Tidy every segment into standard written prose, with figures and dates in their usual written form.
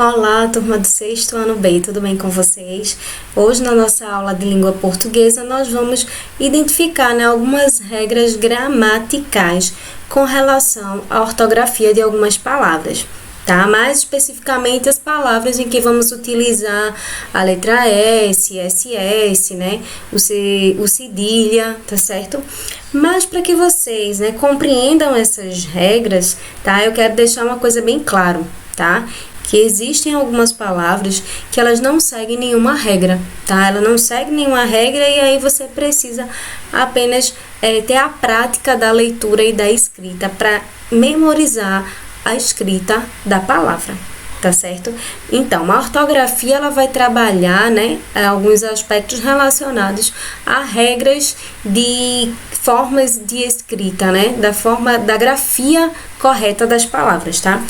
Olá, turma do sexto ano B, tudo bem com vocês? Hoje, na nossa aula de língua portuguesa, nós vamos identificar, algumas regras gramaticais com relação à ortografia de algumas palavras, tá? Mais especificamente as palavras em que vamos utilizar a letra S, SS, o cedilha, tá certo? Mas para que vocês, compreendam essas regras, tá? Eu quero deixar uma coisa bem claro, tá? Que existem algumas palavras que elas não seguem nenhuma regra, tá? Ela não segue nenhuma regra e aí você precisa apenas ter a prática da leitura e da escrita para memorizar a escrita da palavra, tá certo? Então, a ortografia ela vai trabalhar, alguns aspectos relacionados a regras de formas de escrita, da grafia correta das palavras, tá?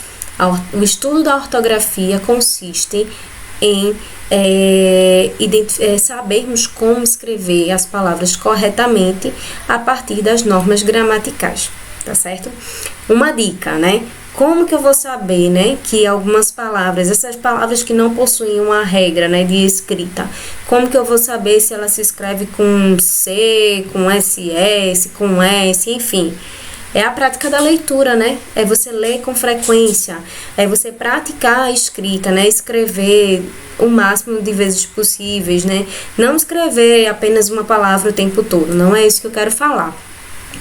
O estudo da ortografia consiste em sabermos como escrever as palavras corretamente a partir das normas gramaticais, tá certo? Uma dica, Como que eu vou saber, que algumas palavras, essas palavras que não possuem uma regra, de escrita, como que eu vou saber se ela se escreve com C, com SS, com S, enfim... É a prática da leitura, É você ler com frequência, é você praticar a escrita, Escrever o máximo de vezes possíveis, Não escrever apenas uma palavra o tempo todo, não é isso que eu quero falar,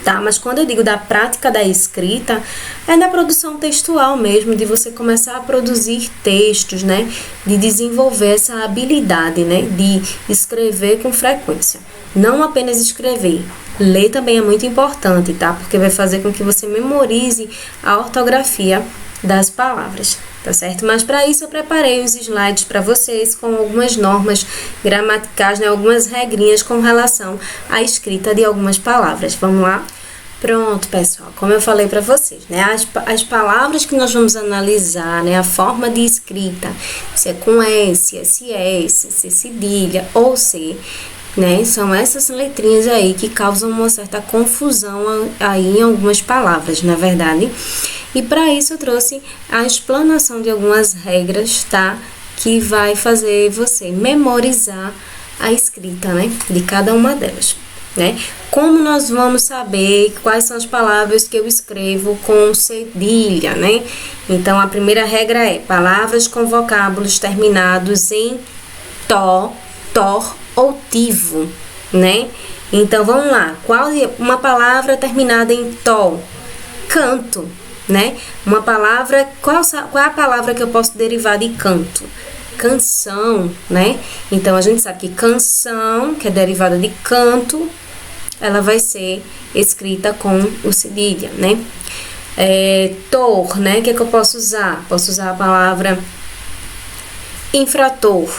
tá? Mas quando eu digo da prática da escrita, é da produção textual mesmo, de você começar a produzir textos, De desenvolver essa habilidade, De escrever com frequência. Não apenas escrever, ler também é muito importante, tá? Porque vai fazer com que você memorize a ortografia das palavras, tá certo? Mas para isso eu preparei os slides para vocês com algumas normas gramaticais, algumas regrinhas com relação à escrita de algumas palavras. Vamos lá? Pronto, pessoal, como eu falei para vocês, as palavras que nós vamos analisar, a forma de escrita, se é com S, SS, se cedilha ou C, são essas letrinhas aí que causam uma certa confusão aí em algumas palavras, na verdade. E para isso eu trouxe a explanação de algumas regras, tá? Que vai fazer você memorizar a escrita, de cada uma delas, Como nós vamos saber quais são as palavras que eu escrevo com cedilha, Então, a primeira regra é palavras com vocábulos terminados em to, tor ou tivo, Então, vamos lá. Qual é uma palavra terminada em to? Canto, Uma palavra, qual é a palavra que eu posso derivar de canto? Canção, Então, a gente sabe que canção, que é derivada de canto, ela vai ser escrita com o cedilha, Tor, que é que eu posso usar? Posso usar a palavra infrator,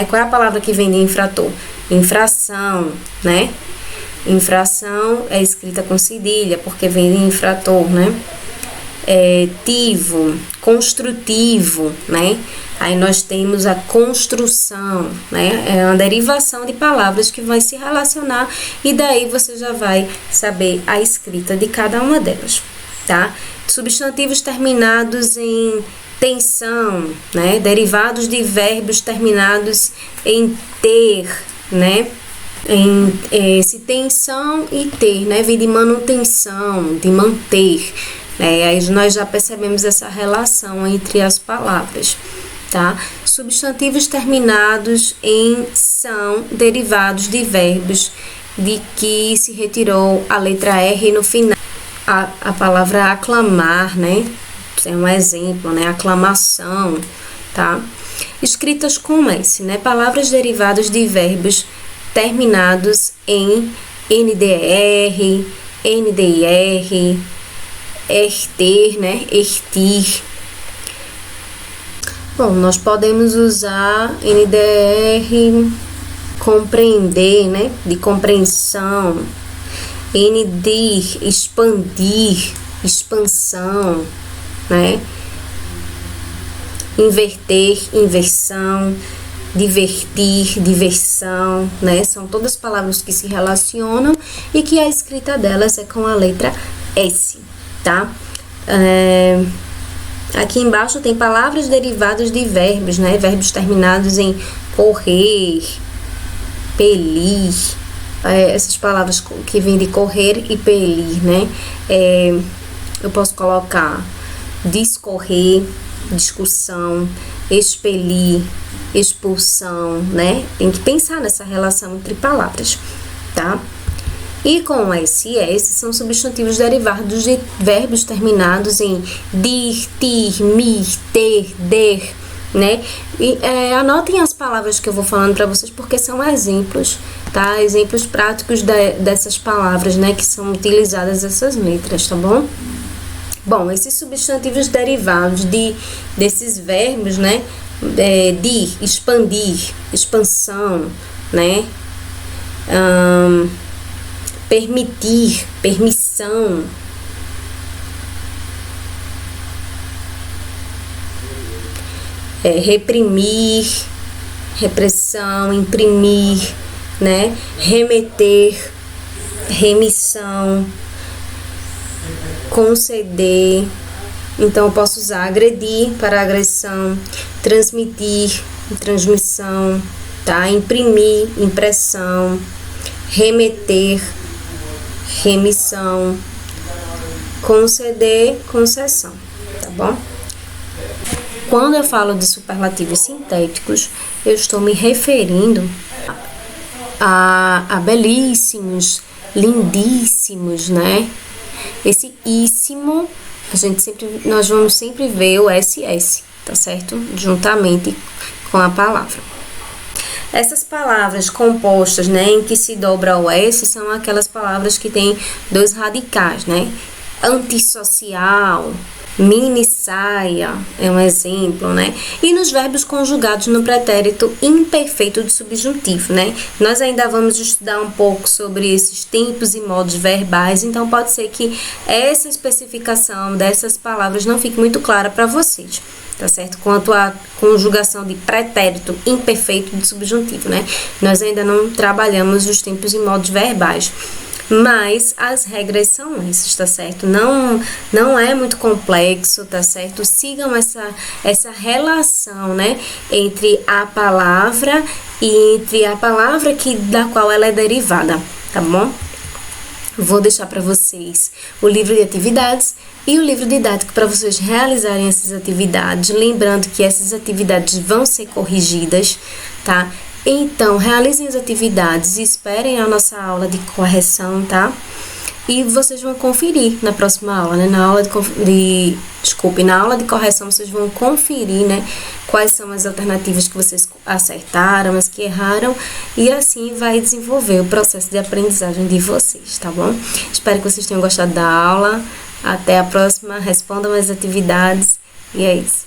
Qual é a palavra que vem de infrator? Infração, Infração é escrita com cedilha, porque vem de infrator, Tivo, construtivo, Aí nós temos a construção, É uma derivação de palavras que vai se relacionar e daí você já vai saber a escrita de cada uma delas, tá? Substantivos terminados em tensão, Derivados de verbos terminados em ter, Esse tensão e ter, Vem de manutenção, de manter, Aí nós já percebemos essa relação entre as palavras, tá? Substantivos terminados em são derivados de verbos de que se retirou a letra R no final. A palavra aclamar, É um exemplo, aclamação, tá? Escritas com S, Palavras derivadas de verbos terminados em NDR, NDR, erter, ertir. Bom, nós podemos usar NDR, compreender, de compreensão, NDIR, expandir, expansão, Inverter, inversão, divertir, diversão, São todas palavras que se relacionam e que a escrita delas é com a letra S, tá? Aqui embaixo tem palavras derivadas de verbos, né? Verbos terminados em correr, pelir. Essas palavras que vêm de correr e pelir, né? Eu posso colocar discorrer, discussão, expelir, expulsão, né? Tem que pensar nessa relação entre palavras, tá? E com SS são substantivos derivados de verbos terminados em dir, tir, mir, ter, der, né? E anotem as palavras que eu vou falando para vocês porque são exemplos, tá? Exemplos práticos dessas palavras, né? Que são utilizadas essas letras, tá bom? Bom, esses substantivos derivados desses verbos, né? Dir, expandir, expansão, né? Permitir, permissão. Reprimir, repressão, imprimir, né? Remeter, remissão, conceder. Então, eu posso usar agredir para agressão, transmitir, transmissão, tá? Imprimir, impressão, remeter, remissão, conceder, concessão, tá bom? Quando eu falo de superlativos sintéticos, eu estou me referindo a belíssimos, lindíssimos, né? Esse íssimo, nós vamos sempre ver o SS, tá certo? Juntamente com a palavra. Essas palavras compostas, né, em que se dobra o S, são aquelas palavras que têm dois radicais, né? Antissocial, mini saia, é um exemplo, né? E nos verbos conjugados no pretérito imperfeito do subjuntivo, né? Nós ainda vamos estudar um pouco sobre esses tempos e modos verbais, então pode ser que essa especificação dessas palavras não fique muito clara para vocês, tá certo? Quanto à conjugação de pretérito imperfeito do subjuntivo, né? Nós ainda não trabalhamos os tempos e modos verbais. Mas as regras são essas, tá certo? Não é muito complexo, tá certo? Sigam essa relação, né? Entre a palavra e entre a palavra da qual ela é derivada, tá bom? Vou deixar para vocês o livro de atividades e o livro didático para vocês realizarem essas atividades. Lembrando que essas atividades vão ser corrigidas, tá? Então, realizem as atividades e esperem a nossa aula de correção, tá? E vocês vão conferir na próxima aula, né? Na aula na aula de correção vocês vão conferir, né? Quais são as alternativas que vocês acertaram, as que erraram. E assim vai desenvolver o processo de aprendizagem de vocês, tá bom? Espero que vocês tenham gostado da aula. Até a próxima. Respondam as atividades. E é isso.